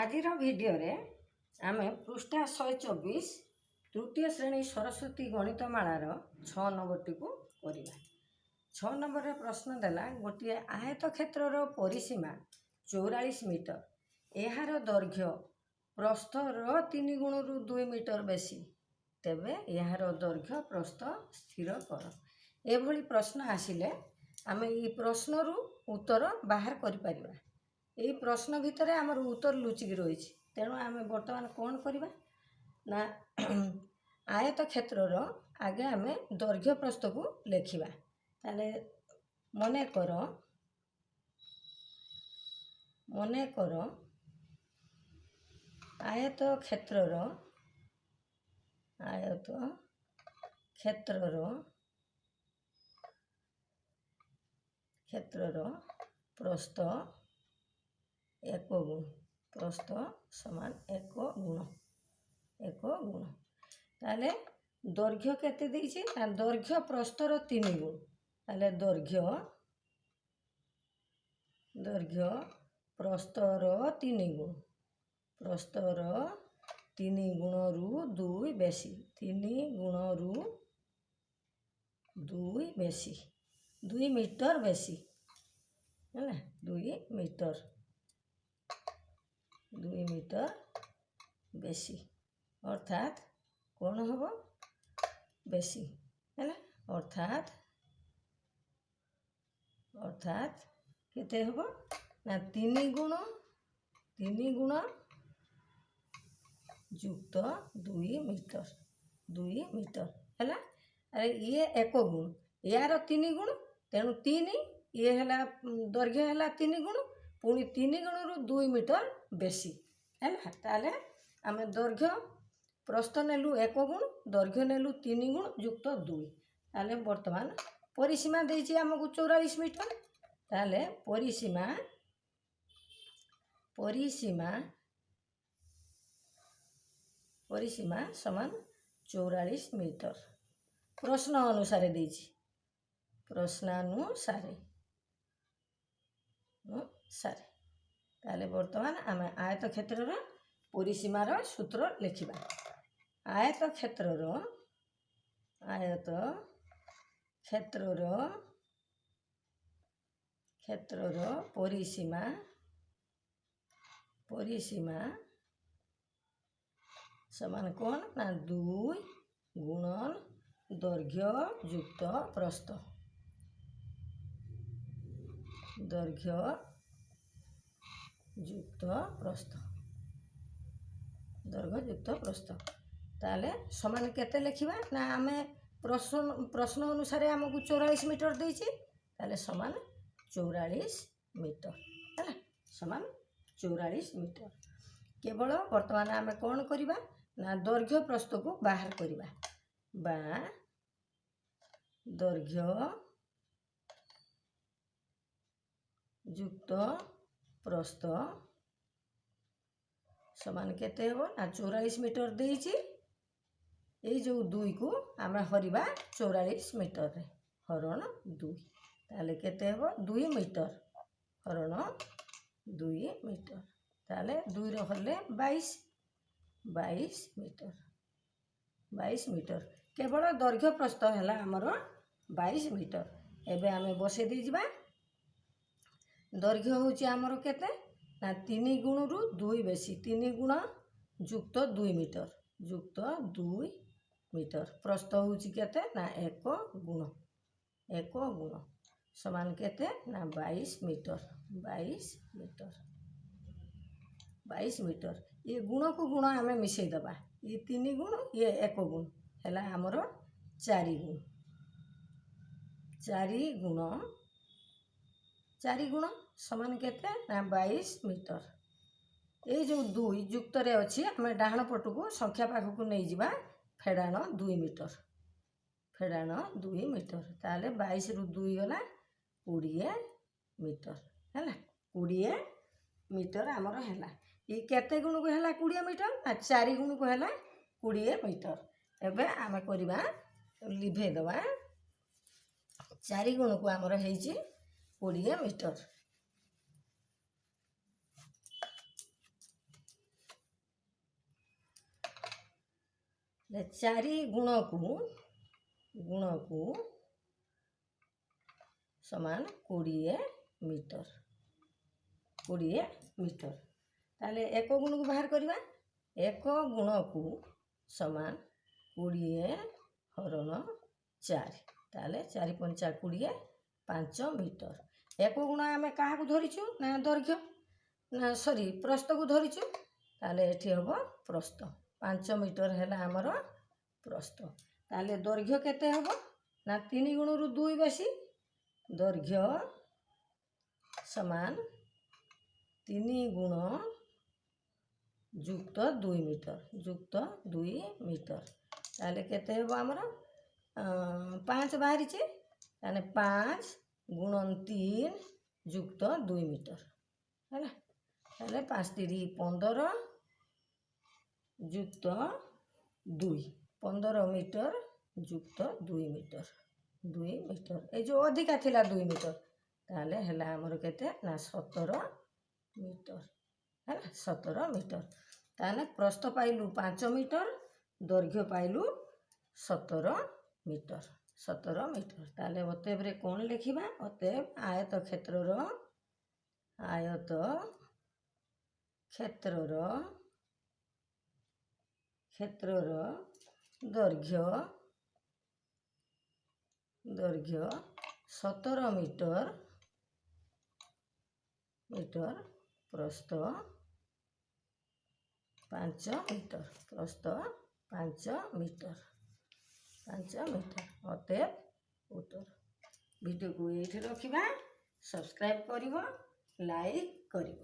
ଆଜିର ଭିଡ଼ିଓରେ ଆମେ ପୃଷ୍ଠା 124 ତୃତୀୟ ଶ୍ରେଣୀ ସରସ୍ୱତୀ ଗଣିତମାଳାର 6 ନମ୍ବରଟିକୁ କରିବା। 6 ନମ୍ବରରେ ପ୍ରଶ୍ନ ଦେଲା, ଗୋଟିଏ ଆୟତକ୍ଷେତ୍ରର ପରିସୀମା 44 ମିଟର, ଏହାର ଦୈର୍ଘ୍ୟ ପ୍ରସ୍ଥର 3 ଗୁଣରୁ 2 ମିଟର ବେଶୀ, ତେବେ ଏହାର ଦୈର୍ଘ୍ୟ ପ୍ରସ୍ଥ ସ୍ଥିର କର। ଏଭଳି ପ୍ରଶ୍ନ ଆସିଲେ ଆମେ ଏହି ପ୍ରଶ୍ନରୁ ଉତ୍ତର ବାହାର କରିପାରିବା। ଏହି ପ୍ରଶ୍ନ ଭିତରେ ଆମର ଉତ୍ତର ଲୁଚିକି ରହିଛି, ତେଣୁ ଆମେ ବର୍ତ୍ତମାନ କ'ଣ କରିବା ନା ଆୟତକ୍ଷେତ୍ରର ଆଗେ ଆମେ ଦୈର୍ଘ୍ୟ ପ୍ରସ୍ଥକୁ ଲେଖିବା। ତାହେଲେ ମନେକର ଆୟତକ୍ଷେତ୍ରର ପ୍ରସ୍ଥ 1 ଗୁଣ, ପ୍ରସ୍ଥ ସମାନ 1 ଗୁଣ। ତାହେଲେ ଦୈର୍ଘ୍ୟ କେତେ ଦେଇଛି ନା ଦୈର୍ଘ୍ୟ ପ୍ରସ୍ଥର 3 ଗୁଣ। ତାହେଲେ ଦୈର୍ଘ୍ୟ ପ୍ରସ୍ଥର 3 ଗୁଣ, ପ୍ରସ୍ଥର 3 ଗୁଣରୁ 2 ବେଶୀ, 3 ଗୁଣରୁ 2 ବେଶୀ, 2 ମିଟର ବେଶୀ ହେଲା, 2 ମିଟର ବେଶୀ, ଅର୍ଥାତ୍ କ'ଣ ହେବ ବେଶୀ ହେଲା, ଅର୍ଥାତ୍ କେତେ ହେବ ନା 3 ଗୁଣ ଯୁକ୍ତ 2 ମିଟର ହେଲା। ଆରେ ଇଏ 1 ଗୁଣ, ୟାର 3 ଗୁଣ, ତେଣୁ 3 ଇଏ ହେଲା ଦୈର୍ଘ୍ୟ ହେଲା 3 ଗୁଣ, ପୁଣି 3 ଗୁଣରୁ 2 ମିଟର ବେଶୀ ହେଲା। ତାହେଲେ ଆମେ ଦୈର୍ଘ୍ୟ ପ୍ରସ୍ଥ ନେଲୁ 1 ଗୁଣ, ଦୈର୍ଘ୍ୟ ନେଲୁ 3 ଗୁଣ ଯୁକ୍ତ 2। ତାହେଲେ ବର୍ତ୍ତମାନ ପରିସୀମା ଦେଇଛି ଆମକୁ 44 ମିଟର। ତାହେଲେ ପରିସୀମା ସମାନ 44 ମିଟର ପ୍ରଶ୍ନ ଅନୁସାରେ ଦେଇଛି, ପ୍ରଶ୍ନାନୁସାରେ। ତାହେଲେ ବର୍ତ୍ତମାନ ଆମେ ଆୟତକ୍ଷେତ୍ରର ପରିସୀମାର ସୂତ୍ର ଲେଖିବା। ଆୟତକ୍ଷେତ୍ରର ପରିସୀମା ସମାନ କ'ଣ ନା 2 ଗୁଣନ ଦୈର୍ଘ୍ୟ ଯୁକ୍ତ ପ୍ରସ୍ଥ, ଦୈର୍ଘ୍ୟ ଯୁକ୍ତ ପ୍ରସ୍ଥ। ତାହେଲେ ସମାନ କେତେ ଲେଖିବା ନା ଆମେ ପ୍ରଶ୍ନ ଅନୁସାରେ ଆମକୁ 44 ମିଟର ଦେଇଛି, ତାହେଲେ ସମାନ 44 ମିଟର ହେଲା, ସମାନ 44 ମିଟର। କେବଳ ବର୍ତ୍ତମାନ ଆମେ କ'ଣ କରିବା ନା ଦୈର୍ଘ୍ୟ ପ୍ରସ୍ଥକୁ ବାହାର କରିବା, ବା ଦୈର୍ଘ୍ୟ ଯୁକ୍ତ ପ୍ରସ୍ଥ ସମାନ କେତେ ହେବ ନା 44 ମିଟର ଦେଇଛି, ଏଇ ଯେଉଁ 2କୁ ଆମେ ହରିବା 44 ମିଟରରେ, ହରଣ 2। ତାହେଲେ କେତେ ହେବ 2 ମିଟର ହରଣ 2 ମିଟର। ତାହେଲେ 2ର ହରିଲେ 22 ମିଟର। କେବଳ ଦୈର୍ଘ୍ୟ ପ୍ରସ୍ଥ ହେଲା ଆମର 22 ମିଟର। ଏବେ ଆମେ ବସେଇ ଦେଇଯିବା। ଦୈର୍ଘ୍ୟ ହେଉଛି ଆମର କେତେ ନା 3 ଗୁଣରୁ 2 ବେଶୀ, 3 ଗୁଣ ଯୁକ୍ତ 2 ମିଟର, ପ୍ରସ୍ଥ ହେଉଛି କେତେ ନା 1 ଗୁଣ ସମାନ କେତେ ନା 22 ମିଟର। ଇଏ ଗୁଣକୁ ଗୁଣ ଆମେ ମିଶାଇ ଦେବା, ଇଏ 3 ଗୁଣ ଇଏ 1 ଗୁଣ ହେଲା ଆମର 4 ଗୁଣ। 4 ଗୁଣ ସମାନ କେତେ ନା 22 ମିଟର। ଏଇ ଯେଉଁ 2 ଯୁକ୍ତରେ ଅଛି, ଆମେ ଡାହାଣ ପଟକୁ ସଂଖ୍ୟା ପାଖକୁ ନେଇଯିବା, ଫେଡ଼ାଣ 2 ମିଟର। ତାହେଲେ 22ରୁ 2 ଗଲା 20 ମିଟର ହେଲା, 20 ମିଟର ଆମର ହେଲା। ଇଏ କେତେ ଗୁଣକୁ ହେଲା 20 ମିଟର ନା 4 ଗୁଣକୁ ହେଲା 20 ମିଟର। ଏବେ ଆମେ କରିବା, ଲିଭେଇ ଦେବା, 4 ଗୁଣକୁ ଆମର ହେଇଛି 20 ମିଟର। ଚାରି ଗୁଣକୁ ସମାନ 20 ମିଟର। 20 ମିଟର। ତାହେଲେ ଏକ ଗୁଣକୁ ବାହାର କରିବା। ଏକ ଗୁଣକୁ ସମାନ 20 ହରଣ 4। ତାହେଲେ 4 ପଞ୍ଚା 20 5 ମିଟର। ଏକ ଗୁଣ ଆମେ କାହାକୁ ଧରିଛୁ ନା ଦୈର୍ଘ୍ୟ ନା ପ୍ରସ୍ତକୁ ଧରିଛୁ। ତାହେଲେ ଏଠି ହେବ ପ୍ରସ୍ତ। 5 ମିଟର ହେଲା ଆମର ପ୍ରସ୍ତ। ତାହେଲେ ଦୈର୍ଘ୍ୟ କେତେ ହେବ ନା 3 ଗୁଣରୁ 2 ବେଶୀ। ଦୈର୍ଘ୍ୟ ସମାନ 3 ଗୁଣ ଯୁକ୍ତ 2 ମିଟର। ଯୁକ୍ତ 2 ମିଟର। ତାହେଲେ କେତେ ହେବ ଆମର 5 ବାହାରିଛି। ତାହେଲେ 5 ଗୁଣନ 3 ଯୁକ୍ତ 2 ମିଟର ହେଲା। ତାହେଲେ 5 3 15 ଯୁକ୍ତ 2 15 ମିଟର ଯୁକ୍ତ 2 ମିଟର। 2 ମିଟର ଏଇ ଯେଉଁ ଅଧିକା ଥିଲା 2 ମିଟର। ତାହେଲେ ହେଲା ଆମର କେତେ ନା 17 ମିଟର ହେଲା। 17 ମିଟର। ତାହେଲେ ପ୍ରସ୍ତ ପାଇଲୁ 5 ମିଟର, ଦୈର୍ଘ୍ୟ ପାଇଲୁ 17 ମିଟର। 17 ମିଟର। ତାହେଲେ ଅତଏବରେ କ'ଣ ଲେଖିବା? ଅତଏବ ଆୟତକ୍ଷେତ୍ରର ଦୈର୍ଘ୍ୟ 17 ମିଟର, ପ୍ରସ୍ତ 5 ମିଟର। ପ୍ରସ୍ତ 5 ମିଟର। 5 ମିଟର। ଅତଏବ ଉତ୍ତର। ଭିଡ଼ିଓକୁ ଏଇଠି ରଖିବା। ସବସ୍କ୍ରାଇବ୍ କରିବ, ଲାଇକ୍ କରିବ।